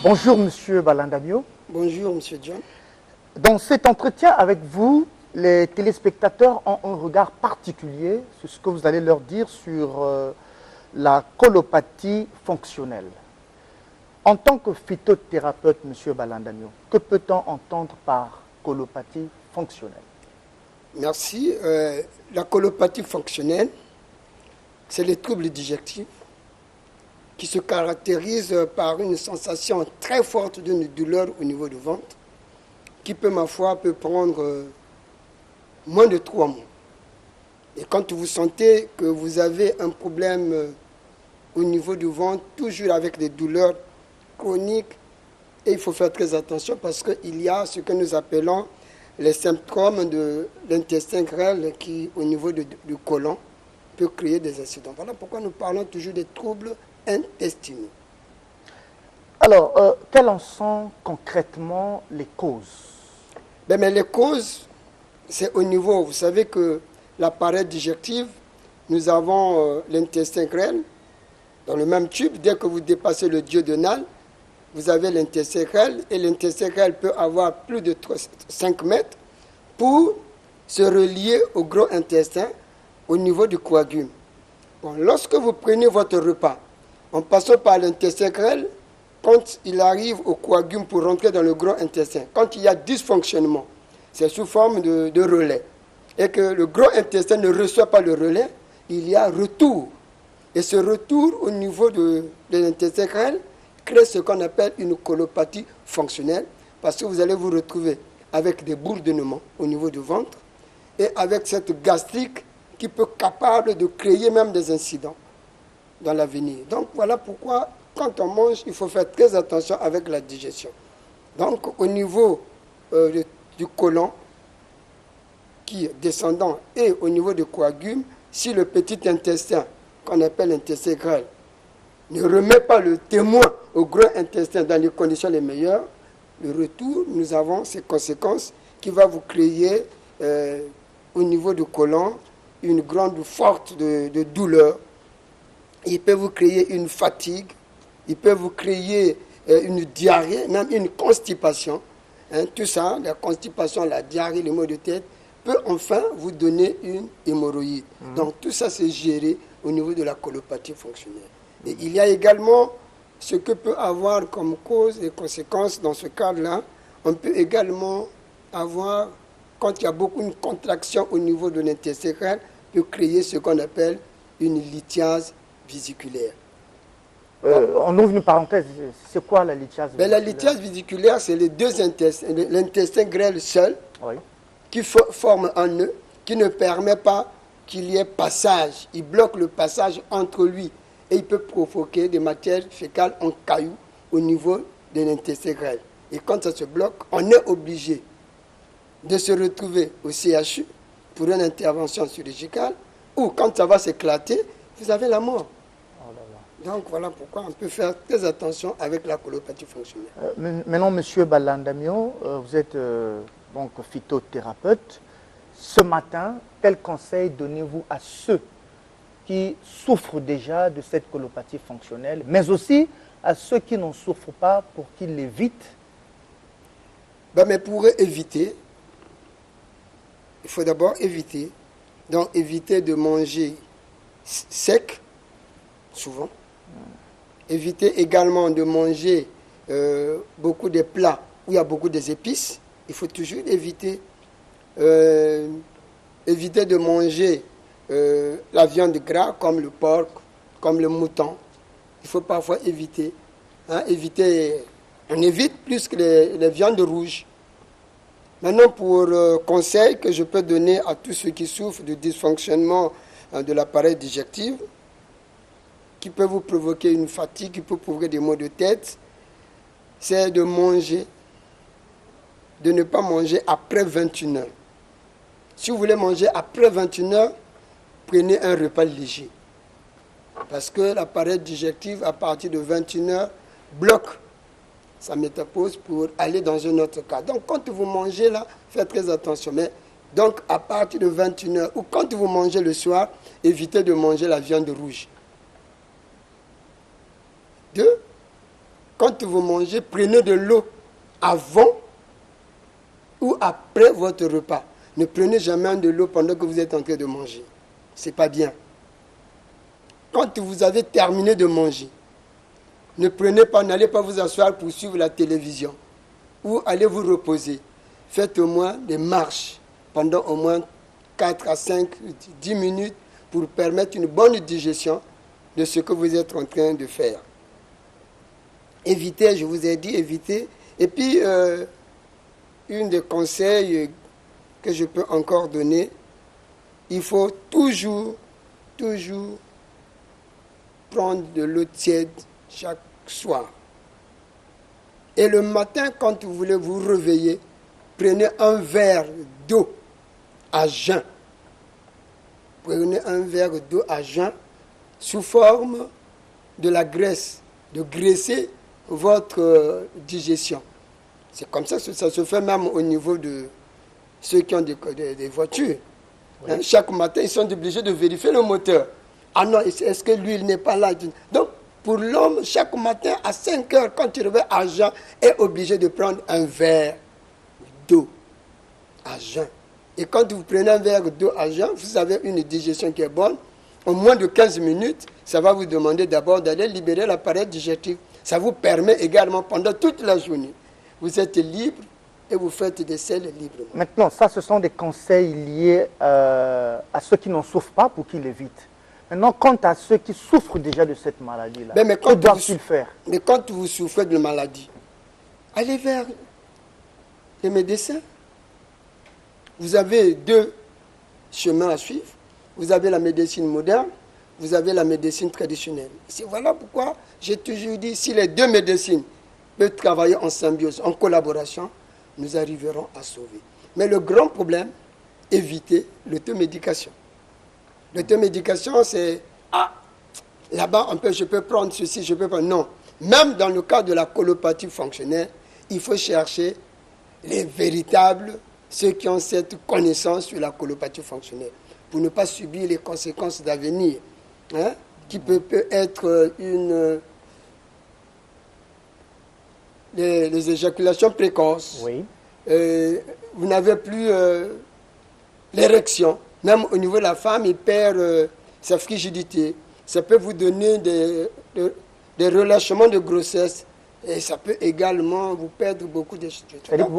Bonjour Monsieur Balandamio. Bonjour Monsieur John. Dans cet entretien avec vous, les téléspectateurs ont un regard particulier sur ce que vous allez leur dire sur la colopathie fonctionnelle. En tant que phytothérapeute, Monsieur Balandamio, que peut-on entendre par colopathie fonctionnelle? Merci. La colopathie fonctionnelle, c'est les troubles digestifs qui se caractérisent par une sensation très forte d'une douleur au niveau du ventre, qui peut, ma foi, peut prendre moins de 3 mois. Et quand vous sentez que vous avez un problème au niveau du ventre, toujours avec des douleurs chroniques, et il faut faire très attention parce qu'il y a ce que nous appelons les symptômes de l'intestin grêle qui, au niveau du côlon, peut créer des incidents. Voilà pourquoi nous parlons toujours des troubles intestinaux. Alors, quelles en sont concrètement les causes? Mais les causes, c'est au niveau, vous savez que l'appareil digestif, nous avons l'intestin grêle dans le même tube. Dès que vous dépassez le duodénal, vous avez l'intestin grêle, et l'intestin grêle peut avoir plus de 5 mètres pour se relier au gros intestin au niveau du coagule. Bon, lorsque vous prenez votre repas, en passant par l'intestin grêle, quand il arrive au coagule pour rentrer dans le gros intestin, quand il y a dysfonctionnement, c'est sous forme de relais, et que le gros intestin ne reçoit pas le relais, il y a retour. Et ce retour au niveau de l'intestin grêle crée ce qu'on appelle une colopathie fonctionnelle, parce que vous allez vous retrouver avec des bourdonnements au niveau du ventre, et avec cette gastrique qui peut être capable de créer même des incidents dans l'avenir. Donc voilà pourquoi, quand on mange, il faut faire très attention avec la digestion. Donc au niveau du côlon, qui est descendant, et au niveau du coagule, si le petit intestin, qu'on appelle l'intestin grêle, ne remet pas le témoin au gros intestin dans les conditions les meilleures, le retour, nous avons ces conséquences qui vont vous créer au niveau du côlon une grande forte de douleur. Il peut vous créer une fatigue, il peut vous créer une diarrhée, même une constipation. Tout ça, la constipation, la diarrhée, les maux de tête, peut enfin vous donner une hémorroïde. Donc tout ça, c'est géré au niveau de la colopathie fonctionnelle. Et il y a également ce que peut avoir comme cause et conséquence dans ce cadre-là. On peut également avoir, quand il y a beaucoup de contraction au niveau de l'intestin grêle, peut créer ce qu'on appelle une lithiase vésiculaire. On ouvre une parenthèse. C'est quoi la lithiase vésiculaire? La lithiase vésiculaire, c'est les deux intestins, l'intestin grêle seul, Oui. qui forme un nœud, qui ne permet pas qu'il y ait passage. Il bloque le passage entre lui, et il peut provoquer des matières fécales en cailloux au niveau de l'intestin grêle. Et quand ça se bloque, on est obligé de se retrouver au CHU pour une intervention chirurgicale, ou quand ça va s'éclater, vous avez la mort. Oh là là. Donc voilà pourquoi on peut faire très attention avec la colopathie fonctionnelle. Maintenant, Monsieur Balandamio, vous êtes donc phytothérapeute. Ce matin, quel conseil donnez-vous à ceux qui souffrent déjà de cette colopathie fonctionnelle, mais aussi à ceux qui n'en souffrent pas pour qu'ils l'évitent? Mais pour éviter, il faut d'abord éviter. Donc éviter de manger sec, souvent. Éviter également de manger beaucoup de plats où il y a beaucoup d'épices. Il faut toujours éviter. Éviter de manger la viande grasse comme le porc, comme le mouton. Il faut parfois éviter. On évite plus que les viandes rouges. Maintenant, pour conseil que je peux donner à tous ceux qui souffrent de dysfonctionnement de l'appareil digestif, qui peut vous provoquer une fatigue, qui peut provoquer des maux de tête, c'est de manger, de ne pas manger après 21 heures. Si vous voulez manger après 21 heures, prenez un repas léger. Parce que l'appareil digestif, à partir de 21 heures, bloque sa métapause pour aller dans un autre cas. Donc, quand vous mangez là, faites très attention. Mais donc, à partir de 21 heures, ou quand vous mangez le soir, évitez de manger la viande rouge. 2. quand vous mangez, prenez de l'eau avant ou après votre repas. Ne prenez jamais de l'eau pendant que vous êtes en train de manger. Ce n'est pas bien. Quand vous avez terminé de manger, n'allez pas vous asseoir pour suivre la télévision ou allez vous reposer. Faites au moins des marches pendant au moins 4 à 5, 10 minutes pour permettre une bonne digestion de ce que vous êtes en train de faire. Évitez, je vous ai dit, évitez. Et puis, une des conseils que je peux encore donner, il faut toujours prendre de l'eau tiède chaque soir. Et le matin, quand vous voulez vous réveiller, prenez un verre d'eau à jeun. Prenez un verre d'eau à jeun sous forme de la graisse, de graisser votre digestion. C'est comme ça que ça se fait même au niveau de ceux qui ont des voitures. Oui. Hein, chaque matin, ils sont obligés de vérifier le moteur. Ah non, est-ce que l'huile n'est pas là? Donc, pour l'homme, chaque matin, à 5 heures, quand il réveille à jeun, est obligé de prendre un verre d'eau à jeun. Et quand vous prenez un verre d'eau à jeun, vous avez une digestion qui est bonne. En moins de 15 minutes, ça va vous demander d'abord d'aller libérer l'appareil digestif. Ça vous permet également, pendant toute la journée, vous êtes libre et vous faites des selles librement. Maintenant, ça, ce sont des conseils liés à ceux qui n'en souffrent pas pour qu'ils l'évitent. Maintenant, quant à ceux qui souffrent déjà de cette maladie-là, que doivent-ils faire? Mais quand vous souffrez de maladie, allez vers les médecins. Vous avez 2 chemins à suivre. Vous avez la médecine moderne, vous avez la médecine traditionnelle. Voilà pourquoi j'ai toujours dit, si les 2 médecines peuvent travailler en symbiose, en collaboration, nous arriverons à sauver. Mais le grand problème, éviter l'automédication. L'automédication, c'est, là-bas, je peux prendre ceci, je peux prendre... Non. Même dans le cas de la colopathie fonctionnelle, il faut chercher les véritables, ceux qui ont cette connaissance sur la colopathie fonctionnelle, pour ne pas subir les conséquences d'avenir, hein, qui peut être les éjaculations précoces. Oui. Vous n'avez plus l'érection. Même au niveau de la femme, il perd sa frigidité. Ça peut vous donner des relâchements de grossesse. Et ça peut également vous perdre beaucoup de choses.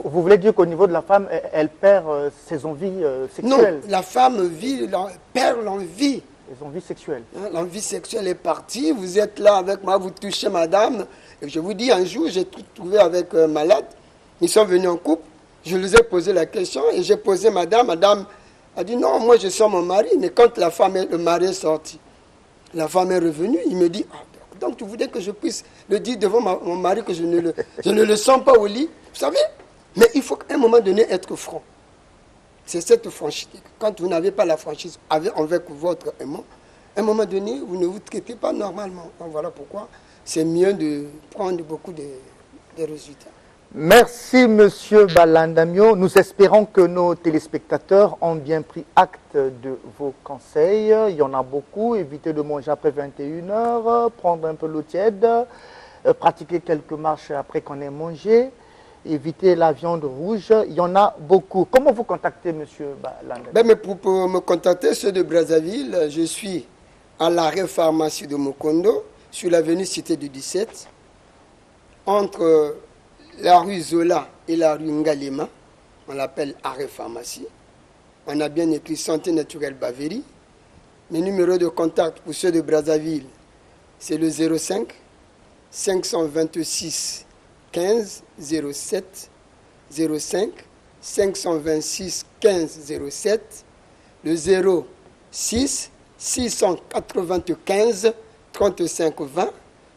Vous voulez dire qu'au niveau de la femme, elle perd ses envies sexuelles? Non, la femme perd l'envie. Les envies sexuelles. Hein, l'envie sexuelle est partie. Vous êtes là avec moi, vous touchez madame. Et je vous dis, un jour, j'ai trouvé avec un malade. Ils sont venus en couple. Je leur ai posé la question et j'ai posé madame. Madame a dit, non, moi je sors mon mari. Mais quand le mari est sorti, la femme est revenue. Il me dit, donc tu voudrais que je puisse le dire devant mon mari que je ne le sens pas au lit. Vous savez, mais il faut qu'à un moment donné être franc. C'est cette franchise. Quand vous n'avez pas la franchise avec votre aimant, à un moment donné, vous ne vous traitez pas normalement. Donc voilà pourquoi c'est mieux de prendre beaucoup de résultats. Merci, Monsieur Balandamio. Nous espérons que nos téléspectateurs ont bien pris acte de vos conseils. Il y en a beaucoup. Éviter de manger après 21 heures, prendre un peu l'eau tiède, pratiquer quelques marches après qu'on ait mangé, éviter la viande rouge. Il y en a beaucoup. Comment vous contactez, Monsieur Balandamio? Mais pour me contacter, ceux de Brazzaville, je suis à l'arrêt pharmacie de Mokondo, sur l'avenue Cité du 17, entre la rue Zola et la rue Ngalema. On l'appelle arrêt pharmacie. On a bien écrit Santé naturelle Baveri. Mes numéros de contact pour ceux de Brazzaville, c'est le 05 526 15 07 05 526 15 07, le 06 695 35 20,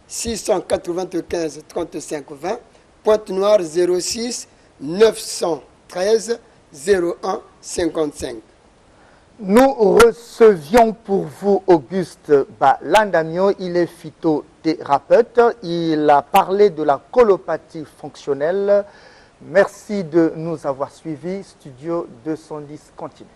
695 35 20, Pointe-Noire 06 913 01 55. Nous recevions pour vous Auguste Balandamio. Il est phytothérapeute. Il a parlé de la colopathie fonctionnelle. Merci de nous avoir suivis. Studio 210 continue.